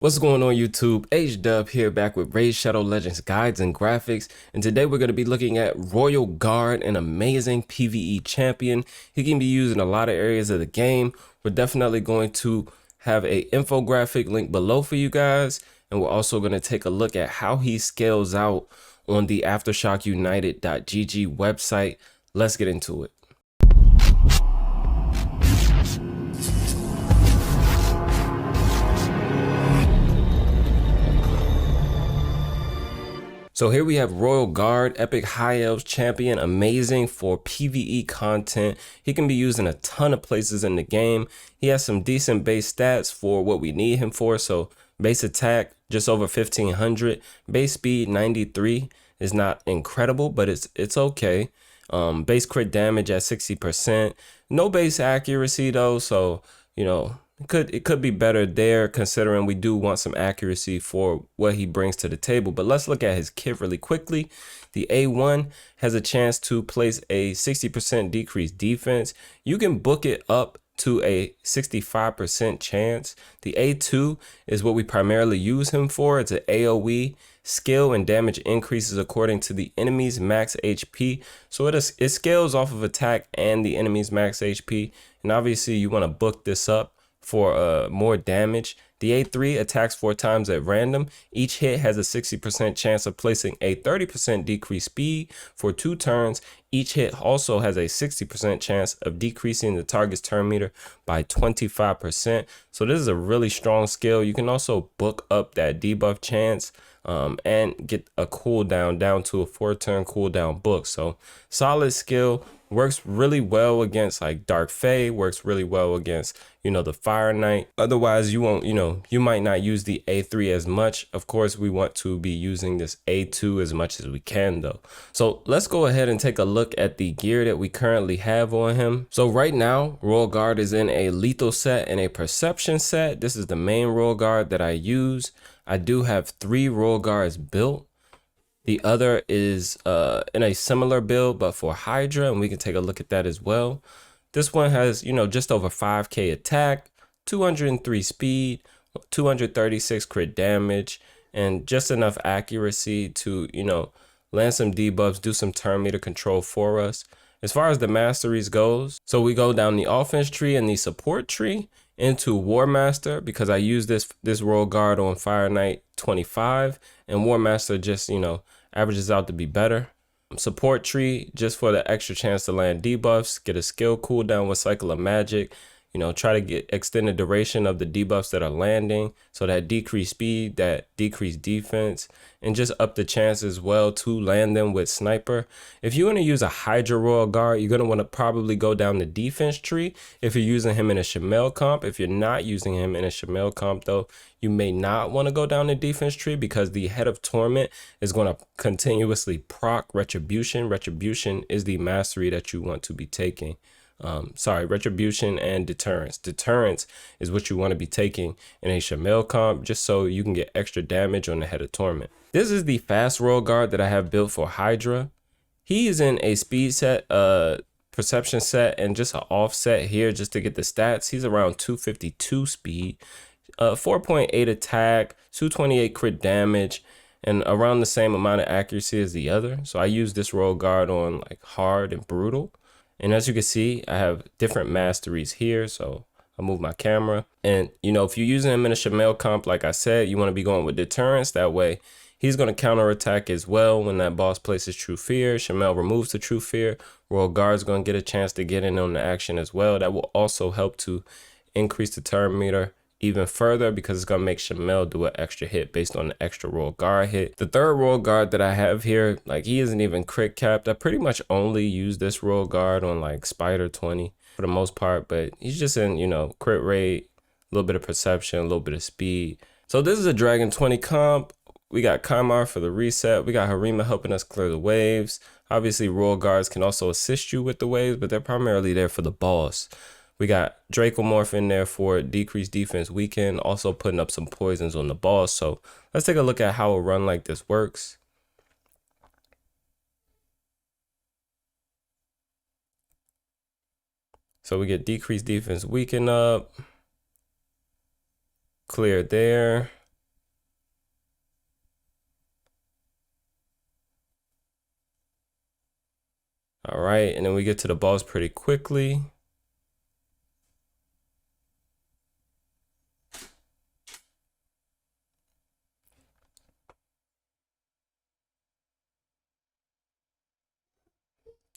What's going on YouTube? H-Dub here, back with Raid Shadow Legends guides and graphics, and today we're going to be looking at Royal Guard, an amazing PvE champion. He can be used in a lot of areas of the game. We're definitely going to have a infographic link below for you guys, and we're also going to take a look at how he scales out on the AftershockUnited.gg website. Let's get into it. So here we have Royal Guard, Epic High Elves Champion, amazing for PvE content. He can be used in a ton of places in the game. He has some decent base stats for what we need him for. So base attack, just over 1500. Base speed, 93. Is not incredible, but it's okay. Base crit damage at 60%. No base accuracy though, so, you know, it could be better there, considering we do want some accuracy for what he brings to the table. But let's look at his kit really quickly. The A1 has a chance to place a 60% decreased defense. You can book it up to a 65% chance. The A2 is what we primarily use him for. It's an AoE. Skill and damage increases according to the enemy's max HP. So it scales off of attack and the enemy's max HP. And obviously you want to book this up for more damage. The A3 attacks 4 times at random. Each hit has a 60% chance of placing a 30% decreased speed for 2 turns. Each hit also has a 60% chance of decreasing the target's turn meter by 25%. So this is a really strong skill. You can also book up that debuff chance and get a cooldown down to a 4-turn cooldown book. So solid skill. Works really well against like Dark Fae, works really well against, you know, the FireKnight. Otherwise, you won't, you might not use the A3 as much. Of course, we want to be using this A2 as much as we can though. So let's go ahead and take a look at the gear that we currently have on him. So right now, Royal Guard is in a lethal set and a perception set. This is the main Royal Guard that I use. I do have 3 Royal Guards built. The other is in a similar build, but for Hydra, and we can take a look at that as well. This one has, just over 5k attack, 203 speed, 236 crit damage, and just enough accuracy to, land some debuffs, do some turn meter control for us. As far as the masteries goes, so we go down the offense tree and the support tree into War Master, because I use this Royal Guard on FireKnight 25, and War Master just, averages out to be better. Support tree, just for the extra chance to land debuffs, get a skill cooldown with Cycle of Magic, try to get extended duration of the debuffs that are landing, so that decreased speed, that decreased defense, and just up the chance as well to land them with Sniper. If you want to use a Hydra Royal Guard, you're going to want to probably go down the defense tree if you're using him in a Shamel comp. If you're not using him in a Shamel comp though, you may not want to go down the defense tree, because the Head of Torment is going to continuously proc Retribution. Retribution is the mastery that you want to be taking. Retribution and Deterrence. Deterrence is what you want to be taking in a Shamel comp, just so you can get extra damage on the Head of Torment. This is the fast Royal Guard that I have built for Hydra. He is in a speed set, perception set, and just an offset here just to get the stats. He's around 252 speed, 4.8 attack, 228 crit damage, and around the same amount of accuracy as the other. So I use this Royal Guard on like hard and brutal. And as you can see, I have different masteries here. So I'll move my camera. And, if you're using him in a Shamel comp, like I said, you want to be going with Deterrence. That way, he's going to counterattack as well when that boss places True Fear. Shamel removes the True Fear. Royal Guard's going to get a chance to get in on the action as well. That will also help to increase the turn meter even further, because it's going to make Shamel do an extra hit based on the extra Royal Guard hit. The third Royal Guard that I have here, like, he isn't even crit capped. I pretty much only use this Royal Guard on like Spider 20 for the most part, but he's just in, crit rate, a little bit of perception, a little bit of speed. So this is a Dragon 20 comp. We got Kaimar for the reset. We got Harima helping us clear the waves. Obviously, Royal Guards can also assist you with the waves, but they're primarily there for the boss. We got Dracomorph in there for decreased defense weaken, also putting up some poisons on the boss. So let's take a look at how a run like this works. So we get decreased defense weaken up, clear there, All right, and then we get to the boss pretty quickly.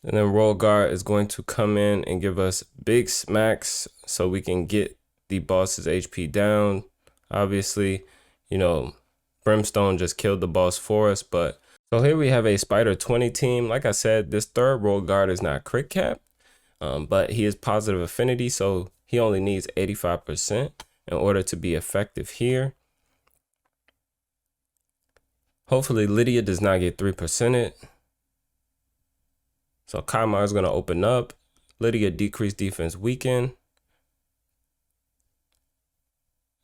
And then Roll Guard is going to come in and give us big smacks so we can get the boss's HP down. Obviously, you know, Brimstone just killed the boss for us, but so here we have a Spider 20 team. Like I said, this third Roll Guard is not crit cap, but he is positive affinity, so he only needs 85% in order to be effective here. Hopefully Lydia does not get 3%. So Kaimar is going to open up. Lydia decreased defense weaken.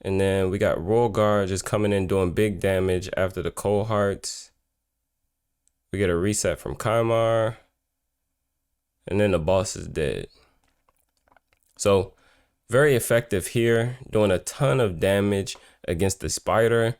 And then we got Roll Guard just coming in doing big damage after the Cold Hearts. We get a reset from Kaimar. And then the boss is dead. So very effective here, doing a ton of damage against the Spider.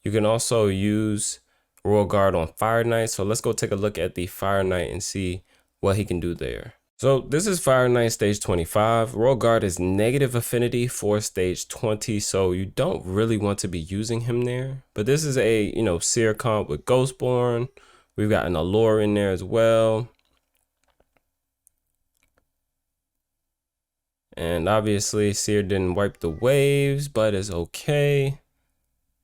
You can also use Roll Guard on FireKnight. So let's go take a look at the FireKnight and see what he can do there. So this is FireKnight stage 25. Roll Guard is negative affinity for stage 20, so you don't really want to be using him there. But this is a, Seer comp with Ghostborn. We've got an Allure in there as well. And obviously Seer didn't wipe the waves, but it's okay.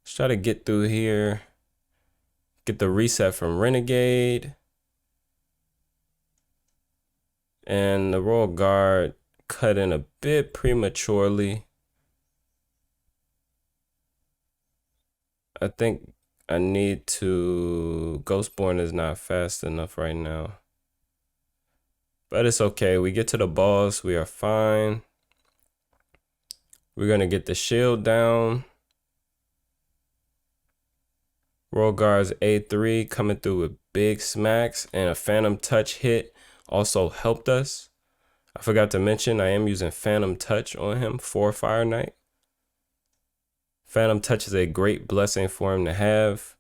Let's try to get through here. Get the reset from Renegade. And the Roll Guard cut in a bit prematurely. I think I need to... Ghostborn is not fast enough right now. But it's okay. We get to the boss. We are fine. We're going to get the shield down. Roll Guard's A3 coming through with big smacks. And a Phantom Touch hit also helped us. I forgot to mention I am using Phantom Touch on him for FireKnight. Phantom Touch is a great blessing for him to have.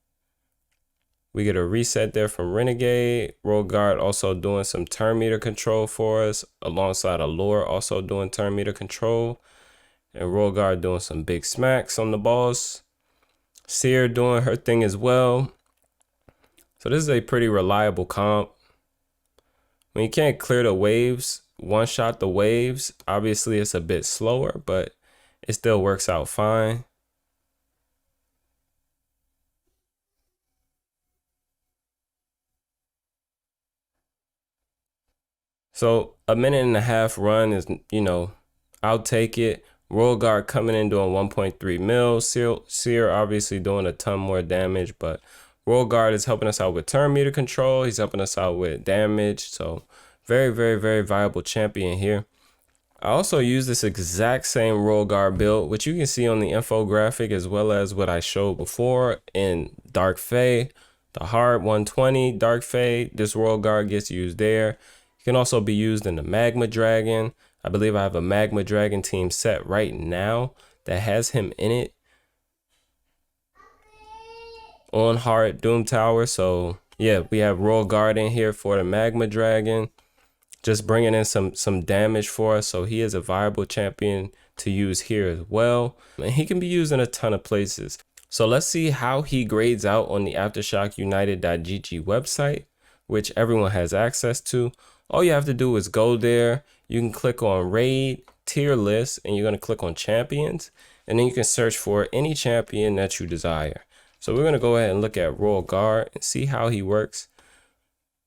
We get a reset there from Renegade. Roll Guard also doing some turn meter control for us, alongside Allure also doing turn meter control. And Roll Guard doing some big smacks on the boss. Seer doing her thing as well. So this is a pretty reliable comp. When you can't clear the waves, one shot the waves, obviously it's a bit slower, but it still works out fine. So a minute and a half run is, I'll take it. Roll Guard coming in doing 1.3 mil. Seer obviously doing a ton more damage, but Roll Guard is helping us out with turn meter control. He's helping us out with damage. So very, very, very viable champion here. I also use this exact same Roll Guard build, which you can see on the infographic, as well as what I showed before in Dark Fae. The hard 120 Dark Fae, this Roll Guard gets used there. It can also be used in the Magma Dragon. I believe I have a Magma Dragon team set right now that has him in it on hard Doom Tower. So yeah, we have Roll Guard in here for the Magma Dragon, just bringing in some damage for us. So he is a viable champion to use here as well, and he can be used in a ton of places. So let's see how he grades out on the AftershockUnited.gg website, which everyone has access to. All you have to do is go there. You can click on raid tier list, and you're going to click on champions, and then you can search for any champion that you desire. So we're going to go ahead and look at Roll Guard and see how he works.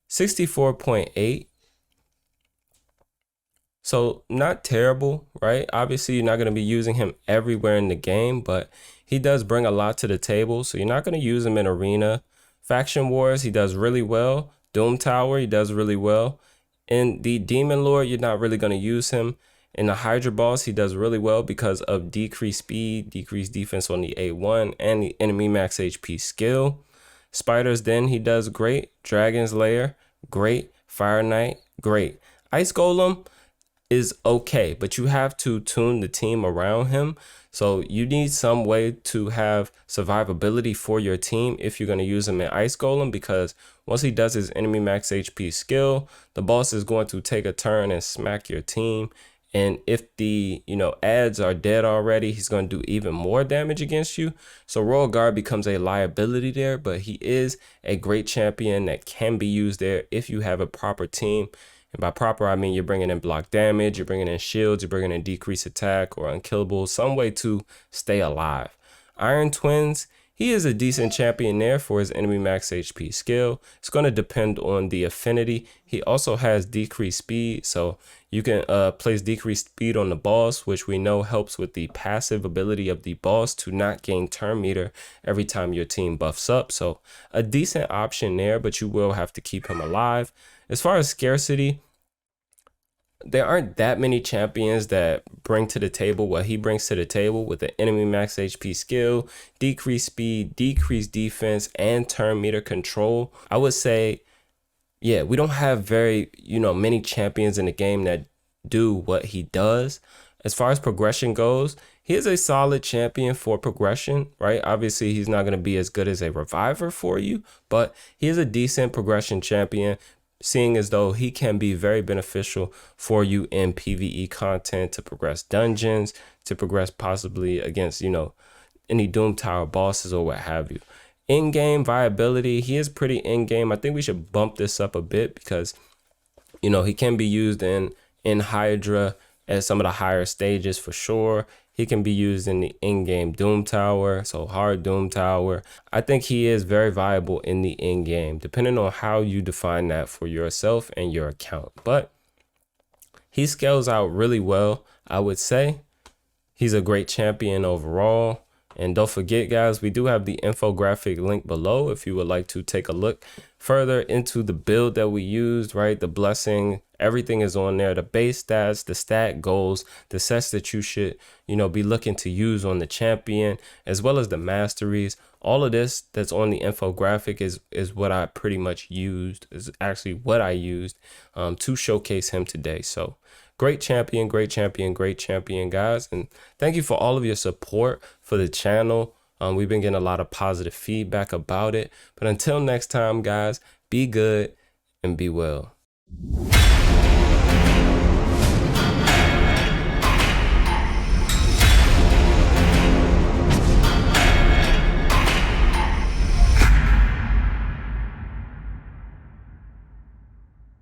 64.8. So not terrible, right? Obviously, you're not going to be using him everywhere in the game, but he does bring a lot to the table. So you're not going to use him in Arena. Faction Wars, he does really well. Doom Tower, he does really well. In the Demon Lord, you're not really going to use him. In the Hydra Boss, he does really well because of decreased speed, decreased defense on the A1, and the enemy max HP skill. Spider's Den, he does great. Dragon's Lair, great. FireKnight, great. Ice Golem, is okay, but you have to tune the team around him. So you need some way to have survivability for your team if you're going to use him in Ice Golem, because once he does his enemy max HP skill, the boss is going to take a turn and smack your team. And if the, ads are dead already, he's going to do even more damage against you. So Royal Guard becomes a liability there, but he is a great champion that can be used there if you have a proper team. And by proper, I mean you're bringing in block damage, you're bringing in shields, you're bringing in decreased attack or unkillable, some way to stay alive. Iron Twins, he is a decent champion there for his enemy max HP skill. It's going to depend on the affinity. He also has decreased speed, so you can place decreased speed on the boss, which we know helps with the passive ability of the boss to not gain turn meter every time your team buffs up. So a decent option there, but you will have to keep him alive. As far as scarcity, there aren't that many champions that bring to the table what he brings to the table with the enemy max HP skill, decreased speed, decreased defense, and turn meter control. I would say, yeah, we don't have very, many champions in the game that do what he does. As far as progression goes, he is a solid champion for progression, right? Obviously, he's not going to be as good as a reviver for you, but he is a decent progression champion, seeing as though he can be very beneficial for you in PvE content to progress dungeons, to progress possibly against, any Doom Tower bosses or what have you. In-game viability, he is pretty in-game. I think we should bump this up a bit because, he can be used in Hydra at some of the higher stages for sure. He can be used in the in-game Doom Tower, so hard Doom Tower. I think he is very viable in the in-game, depending on how you define that for yourself and your account. But he scales out really well, I would say. He's a great champion overall. And don't forget, guys, we do have the infographic link below if you would like to take a look further into the build that we used, right? The blessing, everything is on there. The base stats, the stat goals, the sets that you should, be looking to use on the champion, as well as the masteries. All of this that's on the infographic is what I pretty much used, is actually what I used to showcase him today. So great champion, great champion, great champion, guys. And thank you for all of your support for the channel. We've been getting a lot of positive feedback about it. But until next time, guys, be good and be well.